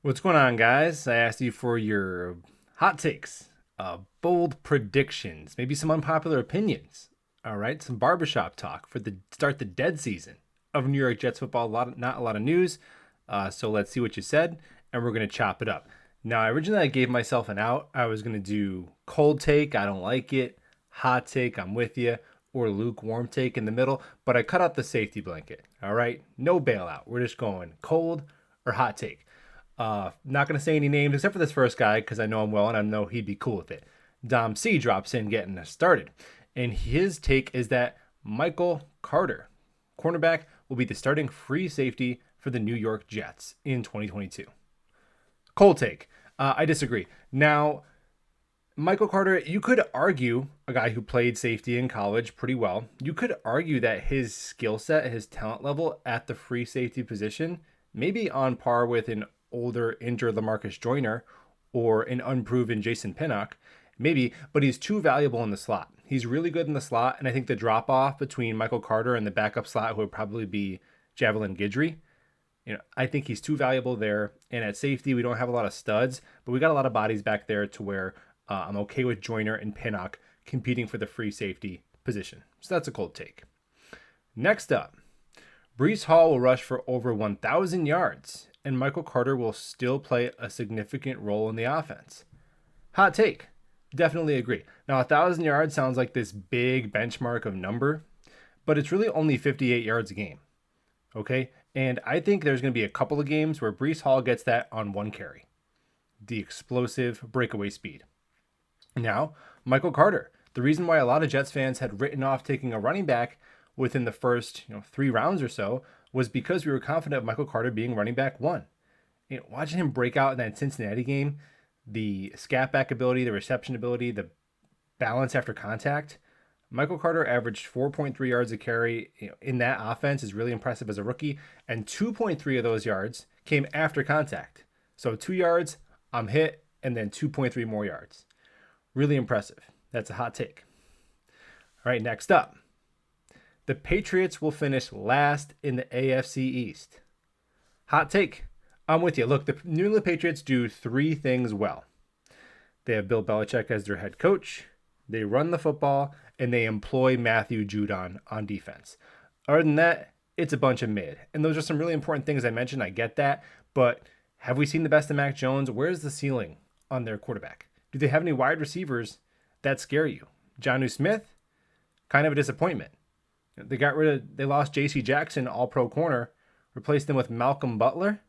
What's going on, guys? I asked you for your hot takes, bold predictions, maybe some unpopular opinions. All right, some barbershop talk for the start the dead season of New York Jets football. Not a lot of news. So let's see what you said, and we're gonna chop it up. Now, originally I gave myself an out. I was gonna do cold take, I don't like it, hot take, I'm with you, or lukewarm take in the middle. But I cut out the safety blanket. All right, no bailout. We're just going cold or hot take. Not going to say any names except for this first guy because I know him well and I know he'd be cool with it. Dom C drops in getting us started. And his take is that Michael Carter, cornerback, will be the starting free safety for the New York Jets in 2022. Cold take. I disagree. Now, Michael Carter, you could argue, a guy who played safety in college pretty well, you could argue that his skill set, his talent level at the free safety position, may be on par with an older injured Lamarcus Joyner or an unproven Jason Pinnock, maybe, but he's too valuable in the slot. He's really good in the slot, and I think the drop off between Michael Carter and the backup slot, who would probably be Javelin Guidry, I think he's too valuable there. And at safety, we don't have a lot of studs, but we got a lot of bodies back there to where I'm okay with Joyner and Pinnock competing for the free safety position. So that's a cold take. Next up, Bryce Hall will rush for over 1,000 yards, and Michael Carter will still play a significant role in the offense. Hot take. Definitely agree. Now, 1,000 yards sounds like this big benchmark of number, but it's really only 58 yards a game. Okay? And I think there's going to be a couple of games where Bryce Hall gets that on one carry. The explosive breakaway speed. Now, Michael Carter. The reason why a lot of Jets fans had written off taking a running back within the first 3 rounds or so was because we were confident of Michael Carter being running back one. Watching him break out in that Cincinnati game, the scat back ability, the reception ability, the balance after contact, Michael Carter averaged 4.3 yards a carry in that offense is really impressive as a rookie, and 2.3 of those yards came after contact. So 2 yards, I'm hit, and then 2.3 more yards. Really impressive. That's a hot take. All right, next up. The Patriots will finish last in the AFC East. Hot take. I'm with you. Look, the New England Patriots do 3 things well. They have Bill Belichick as their head coach, they run the football, and they employ Matthew Judon on defense. Other than that, it's a bunch of mid. And those are some really important things I mentioned. I get that. But have we seen the best of Mac Jones? Where's the ceiling on their quarterback? Do they have any wide receivers that scare you? Jonnu Smith? Kind of a disappointment. They lost J.C. Jackson, all-pro corner, replaced him with Malcolm Butler,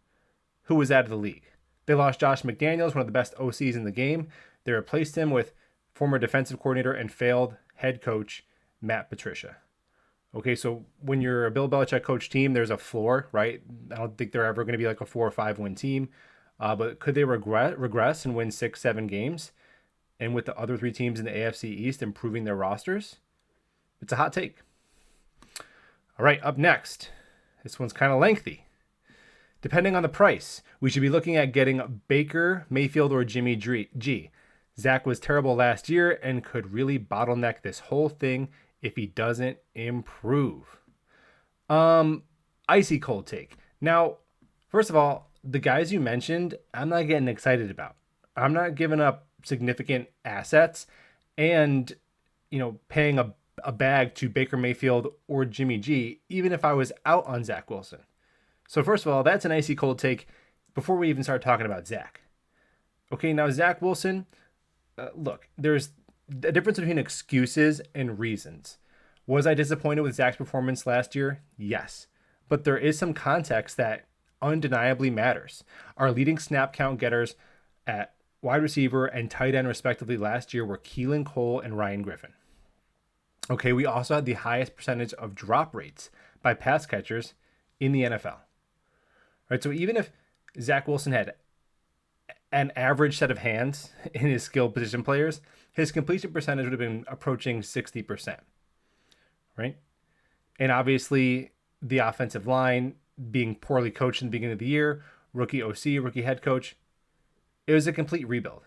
who was out of the league. They lost Josh McDaniels, one of the best OCs in the game. They replaced him with former defensive coordinator and failed head coach Matt Patricia. Okay, so when you're a Bill Belichick coach team, there's a floor, right? I don't think they're ever going to be like a 4 or 5 win team. But could they regress and win 6, 7 games? And with the other 3 teams in the AFC East improving their rosters? It's a hot take. All right, up next. This one's kind of lengthy. Depending on the price, we should be looking at getting Baker, Mayfield, or Jimmy G. Zach was terrible last year and could really bottleneck this whole thing if he doesn't improve. Icy cold take. Now, first of all, the guys you mentioned, I'm not getting excited about. I'm not giving up significant assets and, paying a bag to Baker Mayfield or Jimmy G, even if I was out on Zach Wilson. So first of all, that's an icy cold take before we even start talking about Zach. Okay, now Zach Wilson, look, there's a difference between excuses and reasons. Was I disappointed with Zach's performance last year? Yes. But there is some context that undeniably matters. Our leading snap count getters at wide receiver and tight end respectively last year were Keelan Cole and Ryan Griffin. Okay, we also had the highest percentage of drop rates by pass catchers in the NFL. Right, so even if Zach Wilson had an average set of hands in his skill position players, his completion percentage would have been approaching 60%. Right? And obviously, the offensive line being poorly coached in the beginning of the year, rookie OC, rookie head coach, it was a complete rebuild.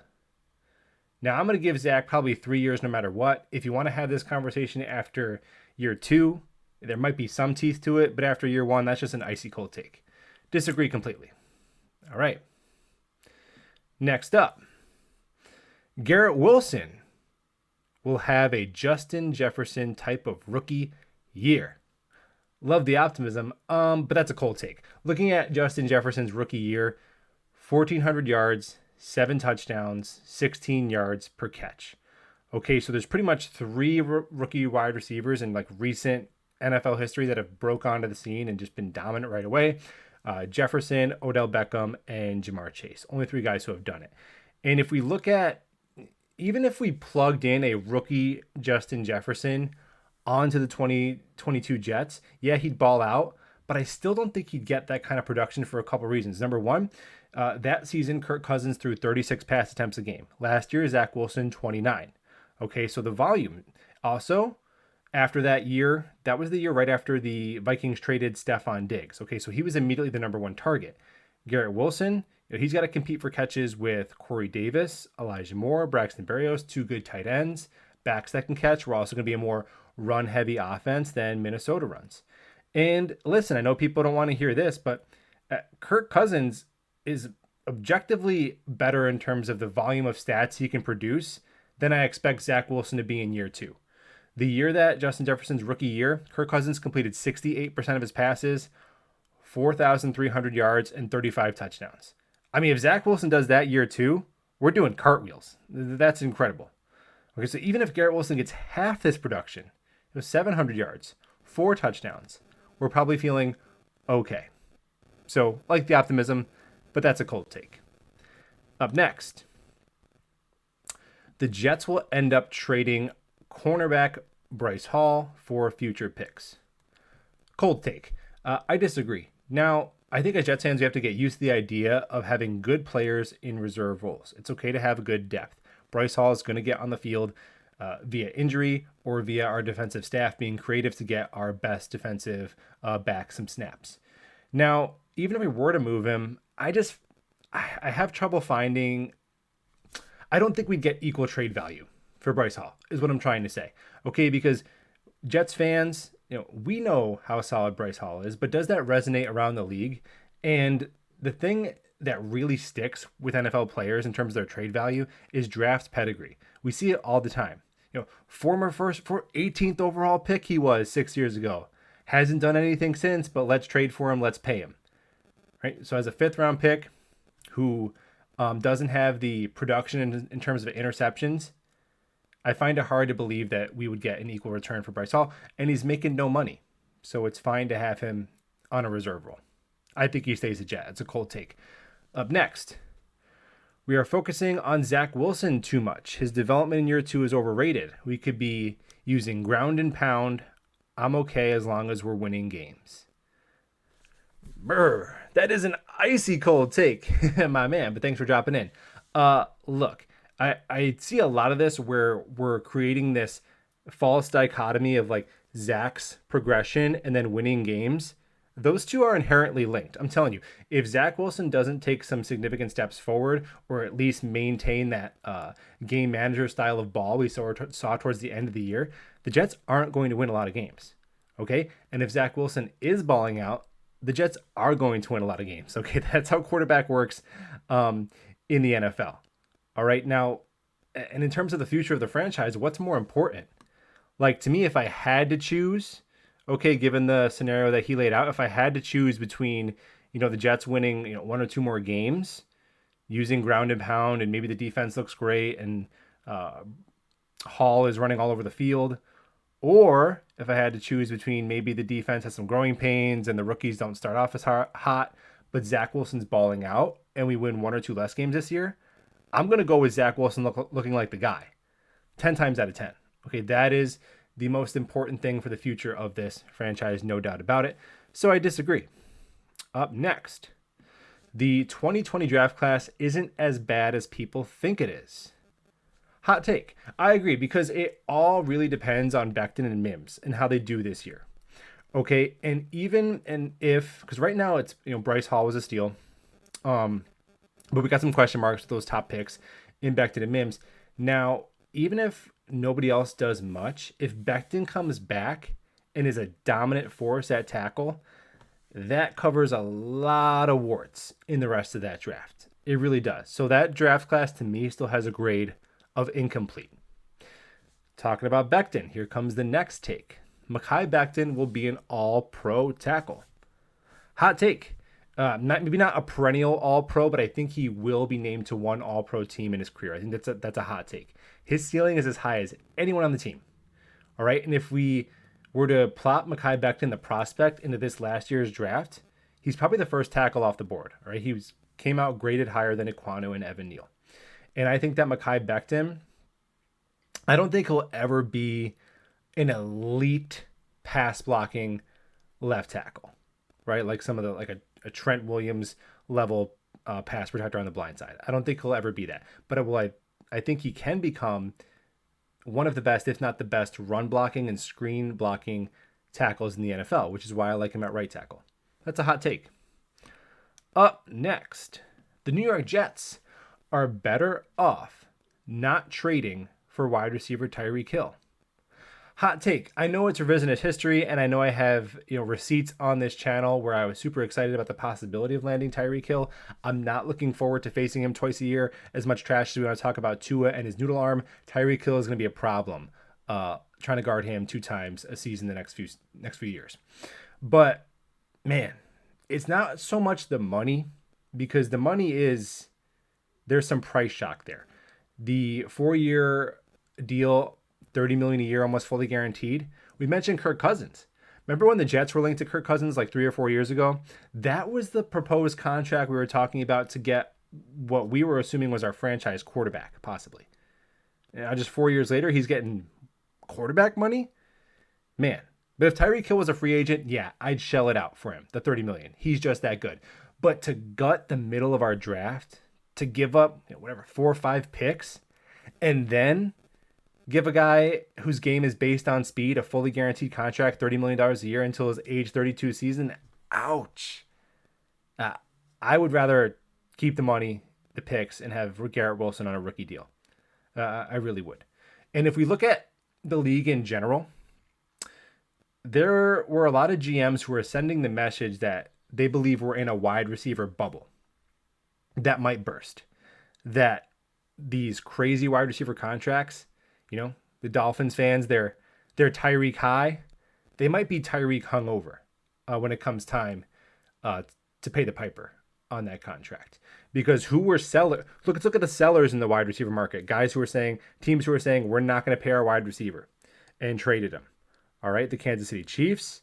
Now, I'm going to give Zach probably 3 years no matter what. If you want to have this conversation after year 2, there might be some teeth to it, but after year 1, that's just an icy cold take. Disagree completely. All right. Next up, Garrett Wilson will have a Justin Jefferson type of rookie year. Love the optimism, but that's a cold take. Looking at Justin Jefferson's rookie year, 1,400 yards, 7 touchdowns, 16 yards per catch. Okay, so there's pretty much 3 rookie wide receivers in like recent NFL history that have broke onto the scene and just been dominant right away. Jefferson, Odell Beckham, and Jamar Chase. Only 3 guys who have done it. And if we look at, even if we plugged in a rookie Justin Jefferson onto the 2022 Jets, yeah, he'd ball out, but I still don't think he'd get that kind of production for a couple reasons. Number one, that season, Kirk Cousins threw 36 pass attempts a game. Last year, Zach Wilson, 29. Okay, so the volume. Also, after that year, that was the year right after the Vikings traded Stephon Diggs. Okay, so he was immediately the number 1 target. Garrett Wilson, he's got to compete for catches with Corey Davis, Elijah Moore, Braxton Berrios, 2 good tight ends, backs that can catch. We're also going to be a more run-heavy offense than Minnesota runs. And listen, I know people don't want to hear this, but Kirk Cousins is objectively better in terms of the volume of stats he can produce than I expect Zach Wilson to be in year 2. The year that Justin Jefferson's rookie year, Kirk Cousins completed 68% of his passes, 4,300 yards, and 35 touchdowns. I mean, if Zach Wilson does that year 2, we're doing cartwheels. That's incredible. Okay, so even if Garrett Wilson gets half this production, it was 700 yards, 4 touchdowns, we're probably feeling okay. So, like the optimism, but that's a cold take. Up next, the Jets will end up trading cornerback Bryce Hall for future picks. Cold take. I disagree. Now, I think as Jets fans, we have to get used to the idea of having good players in reserve roles. It's okay to have a good depth. Bryce Hall is going to get on the field via injury or via our defensive staff being creative to get our best defensive back some snaps. Now, even if we were to move him, I have trouble finding. I don't think we'd get equal trade value for Bryce Hall, is what I'm trying to say. Okay, because Jets fans, we know how solid Bryce Hall is, but does that resonate around the league? And the thing that really sticks with NFL players in terms of their trade value is draft pedigree. We see it all the time. Former 18th overall pick he was 6 years ago. Hasn't done anything since, but let's trade for him, let's pay him. Right? So as a 5th round pick who doesn't have the production in terms of interceptions, I find it hard to believe that we would get an equal return for Bryce Hall, and he's making no money. So it's fine to have him on a reserve role. I think he stays a Jet. It's a cold take. Up next, we are focusing on Zach Wilson too much. His development in year 2 is overrated. We could be using ground and pound. I'm okay as long as we're winning games. Brr, that is an icy cold take, my man, but thanks for dropping in. Look, I see a lot of this where we're creating this false dichotomy of like Zach's progression and then winning games. Those two are inherently linked. I'm telling you, if Zach Wilson doesn't take some significant steps forward or at least maintain that game manager style of ball we saw towards the end of the year, the Jets aren't going to win a lot of games. Okay? And if Zach Wilson is balling out, the Jets are going to win a lot of games. Okay? That's how quarterback works in the NFL. All right, now, and in terms of the future of the franchise, what's more important? Like, to me, if I had to choose, okay, given the scenario that he laid out, if I had to choose between, the Jets winning, 1 or 2 more games, using ground and pound, and maybe the defense looks great, and Hall is running all over the field, or if I had to choose between maybe the defense has some growing pains and the rookies don't start off as hot, but Zach Wilson's balling out, and we win 1 or 2 less games this year, I'm going to go with Zach Wilson looking like the guy 10 times out of 10. Okay, that is the most important thing for the future of this franchise, no doubt about it. So I disagree. Up next, the 2020 draft class isn't as bad as people think it is. Hot take. I agree, because it all really depends on Becton and Mims and how they do this year. Okay, and because right now it's, Bryce Hall was a steal. But we got some question marks with those top picks in Becton and Mims. Now, even if nobody else does much, if Becton comes back and is a dominant force at tackle, that covers a lot of warts in the rest of that draft. It really does. So that draft class to me still has a grade of incomplete. Talking about Becton, here comes the next take. Mekhi Becton will be an all-pro tackle. Hot take. Maybe not a perennial all-pro, but I think he will be named to one all-pro team in his career. I think that's a hot take. His ceiling is as high as anyone on the team. All right, and if we were to plot Mekhi Becton, the prospect, into this last year's draft, he's probably the first tackle off the board. All right, came out graded higher than Ekwonu and Evan Neal, and I think that Mekhi Becton, I don't think he'll ever be an elite pass blocking left tackle, right? Like some of the like a Trent Williams level pass protector on the blind side. I don't think he'll ever be that, but I think he can become one of the best, if not the best, run blocking and screen blocking tackles in the NFL, which is why I like him at right tackle. That's a hot take. Up next, the New York Jets are better off not trading for wide receiver Tyreek Hill. Hot take. I know it's revisionist history, and I know I have receipts on this channel where I was super excited about the possibility of landing Tyreek Hill. I'm not looking forward to facing him twice a year. As much trash as we want to talk about Tua and his noodle arm, Tyreek Hill is going to be a problem. Trying to guard him 2 times a season the next few years. But man, it's not so much the money, because the money is, there's some price shock there. The 4-year deal, $30 million a year, almost fully guaranteed. We mentioned Kirk Cousins. Remember when the Jets were linked to Kirk Cousins like 3 or 4 years ago? That was the proposed contract we were talking about to get what we were assuming was our franchise quarterback, possibly. And just 4 years later, he's getting quarterback money? Man. But if Tyreek Hill was a free agent, yeah, I'd shell it out for him, the $30 million. He's just that good. But to gut the middle of our draft, to give up 4 or 5 picks, and then give a guy whose game is based on speed a fully guaranteed contract, $30 million a year until his age 32 season. Ouch. I would rather keep the money, the picks, and have Garrett Wilson on a rookie deal. I really would. And if we look at the league in general, there were a lot of GMs who were sending the message that they believe we're in a wide receiver bubble that might burst. That these crazy wide receiver contracts, the Dolphins fans, they're Tyreek high. They might be Tyreek hungover when it comes time to pay the piper on that contract. Because who were sellers? Let's look at the sellers in the wide receiver market. Teams who are saying we're not going to pay our wide receiver and traded him. All right, the Kansas City Chiefs,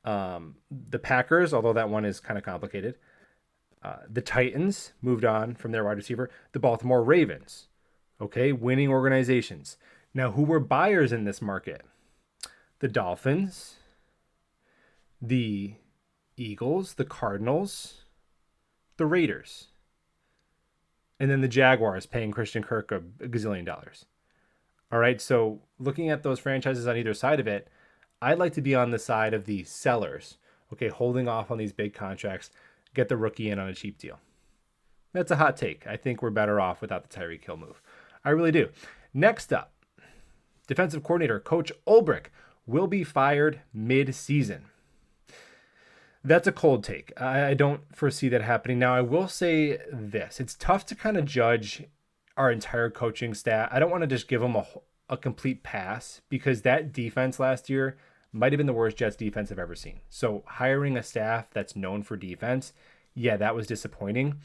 the Packers, although that one is kind of complicated. The Titans moved on from their wide receiver. The Baltimore Ravens, okay, winning organizations. Now, who were buyers in this market? The Dolphins, the Eagles, the Cardinals, the Raiders, and then the Jaguars paying Christian Kirk a gazillion dollars. All right, so looking at those franchises on either side of it, I'd like to be on the side of the sellers, okay, holding off on these big contracts, get the rookie in on a cheap deal. That's a hot take. I think we're better off without the Tyreek Hill move. I really do. Next up, defensive coordinator Coach Ulbrich will be fired mid-season. That's a cold take. I don't foresee that happening. Now, I will say this. It's tough to kind of judge our entire coaching staff. I don't want to just give them a complete pass, because that defense last year might have been the worst Jets defense I've ever seen. So hiring a staff that's known for defense, yeah, that was disappointing.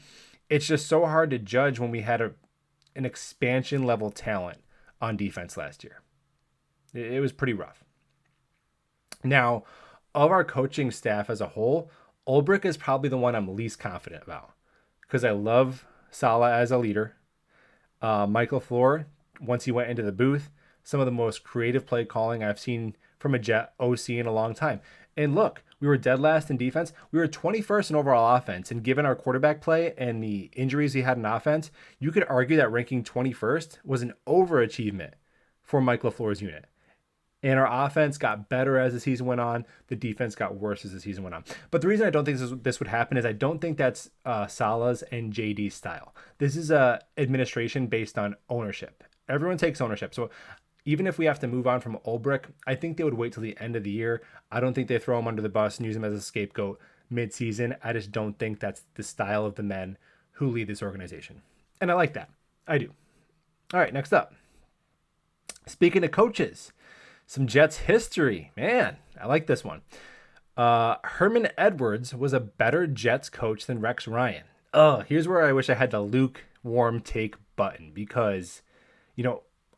It's just so hard to judge when we had an expansion level talent on defense last year. It was pretty rough. Now, of our coaching staff as a whole, Ulbrich is probably the one I'm least confident about, because I love Saleh as a leader. Michael LaFleur, once he went into the booth, some of the most creative play calling I've seen from a Jet OC in a long time. And look, we were dead last in defense. We were 21st in overall offense. And given our quarterback play and the injuries he had in offense, you could argue that ranking 21st was an overachievement for Mike LaFleur's unit. And our offense got better as the season went on. The defense got worse as the season went on. But the reason I don't think this would happen is I don't think that's Saleh's and JD's style. This is a administration based on ownership. Everyone takes ownership. So even if we have to move on from Ulbrich, I think they would wait till the end of the year. I don't think they throw him under the bus and use him as a scapegoat mid-season. I just don't think that's the style of the men who lead this organization. And I like that. I do. All right, next up. Speaking of coaches, some Jets history. Man, I like this one. Herman Edwards was a better Jets coach than Rex Ryan. Here's where I wish I had the lukewarm take button because,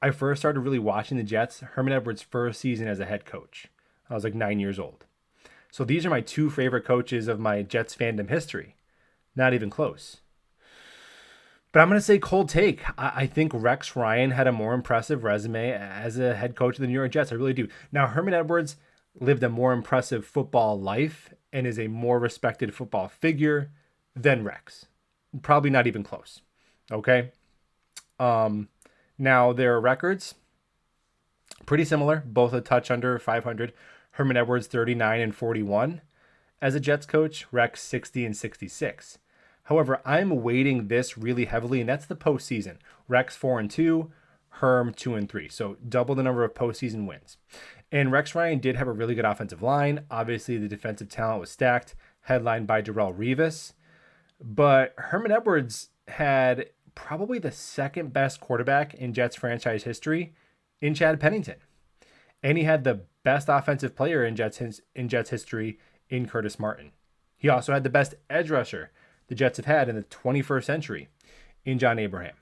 I first started really watching the Jets Herman Edwards' first season as a head coach. I was like 9 years old. So these are my two favorite coaches of my Jets fandom history. Not even close. But I'm going to say cold take. I think Rex Ryan had a more impressive resume as a head coach of the New York Jets. I really do. Now, Herman Edwards lived a more impressive football life and is a more respected football figure than Rex. Probably not even close. Okay? Now, their records, pretty similar. Both a touch under 500. Herman Edwards, 39-41 as a Jets coach. Rex, 60-66. However, I'm weighting this really heavily, and that's the postseason. Rex 4-2, Herm 2-3. So double the number of postseason wins. And Rex Ryan did have a really good offensive line. Obviously, the defensive talent was stacked, headlined by Darrelle Revis. But Herman Edwards had probably the second best quarterback in Jets franchise history in Chad Pennington. And he had the best offensive player in Jets history in Curtis Martin. He also had the best edge rusher the Jets have had in the 21st century in John Abraham.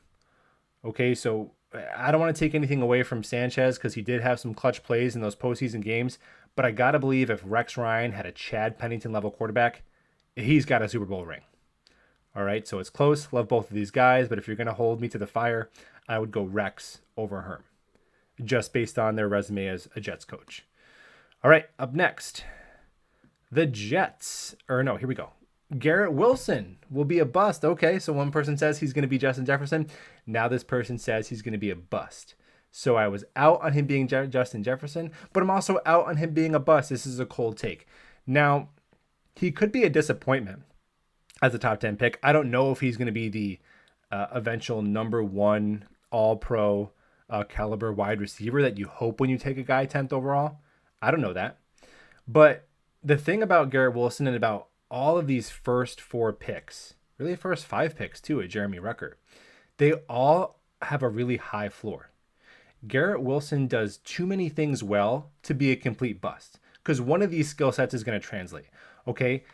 Okay, so I don't want to take anything away from Sanchez because he did have some clutch plays in those postseason games, but I got to believe if Rex Ryan had a Chad Pennington level quarterback, he's got a Super Bowl ring. All right, so it's close. Love both of these guys, but if you're going to hold me to the fire, I would go Rex over Herm, just based on their resume as a Jets coach. All right, up next, the Jets. Here we go. Garrett Wilson will be a bust. Okay, so one person says he's going to be Justin Jefferson. Now this person says he's going to be a bust. So I was out on him being Justin Jefferson, but I'm also out on him being a bust. This is a cold take. Now, he could be a disappointment as a top 10 pick. I don't know if he's going to be the eventual number one all-pro caliber wide receiver that you hope when you take a guy 10th overall. I don't know that. But the thing about Garrett Wilson and about all of these first four picks, really first five picks too at Jeremy Ruckert, they all have a really high floor. Garrett Wilson does too many things well to be a complete bust because one of these skill sets is going to translate. Okay,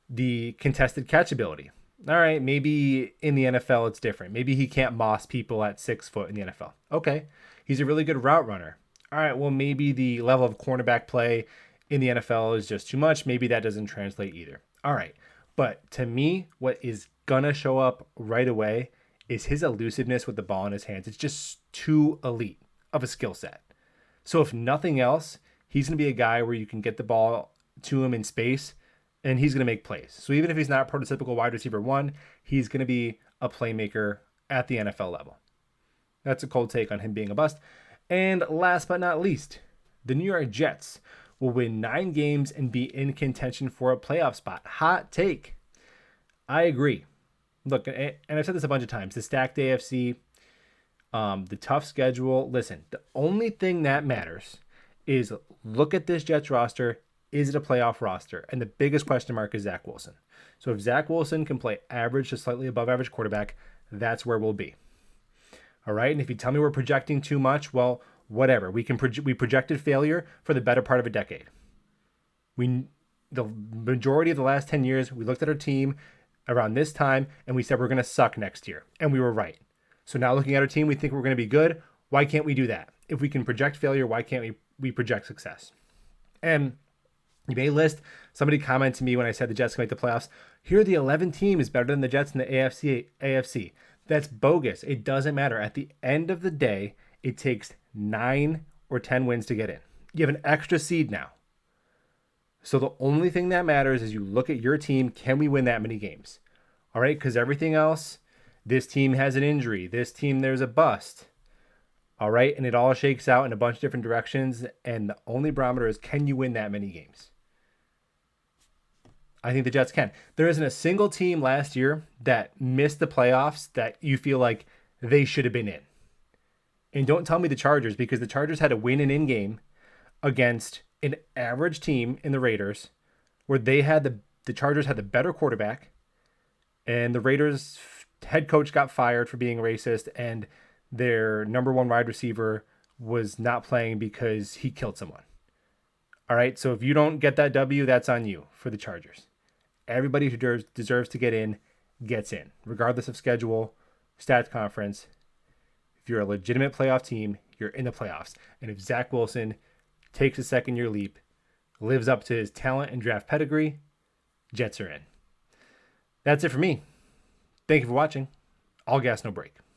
the contested catch ability. All right, maybe in the NFL it's different. Maybe he can't moss people at 6 foot in the NFL. Okay, he's a really good route runner. All right, well, maybe the level of cornerback play in the NFL is just too much. Maybe that doesn't translate either. All right, but to me, what is going to show up right away is his elusiveness with the ball in his hands. It's just too elite of a skill set. So if nothing else, he's going to be a guy where you can get the ball to him in space and he's going to make plays. So even if he's not prototypical wide receiver one, he's going to be a playmaker at the NFL level. That's a cold take on him being a bust. And last but not least, the New York Jets will win 9 games and be in contention for a playoff spot. Hot take. I agree. Look, and I've said this a bunch of times, the stacked AFC, the tough schedule. Listen, the only thing that matters is look at this Jets roster. Is it a playoff roster? And the biggest question mark is Zach Wilson. So if Zach Wilson can play average to slightly above average quarterback, that's where we'll be. All right. And if you tell me we're projecting too much, well, whatever. We projected failure for the better part of a decade. The majority of the last 10 years, we looked at our team around this time and we said we're going to suck next year. And we were right. So now looking at our team, we think we're going to be good. Why can't we do that? If we can project failure, why can't we project success? And you may list, somebody commented to me when I said the Jets can make the playoffs. Here are the 11 teams better than the Jets in the AFC. That's bogus. It doesn't matter. At the end of the day, it takes 9 or 10 wins to get in. You have an extra seed now. So the only thing that matters is you look at your team. Can we win that many games? All right, because everything else, this team has an injury. This team, there's a bust. All right, and it all shakes out in a bunch of different directions. And the only barometer is, can you win that many games? I think the Jets can. There isn't a single team last year that missed the playoffs that you feel like they should have been in. And don't tell me the Chargers, because the Chargers had to win an in-game against an average team in the Raiders, where they had the Chargers had the better quarterback, and the Raiders head coach got fired for being racist, and their number one wide receiver was not playing because he killed someone. All right, so if you don't get that W, that's on you for the Chargers. Everybody who deserves to get in gets in, regardless of schedule, stats conference. If you're a legitimate playoff team, you're in the playoffs. And if Zach Wilson takes a second-year leap, lives up to his talent and draft pedigree, Jets are in. That's it for me. Thank you for watching. All gas, no break.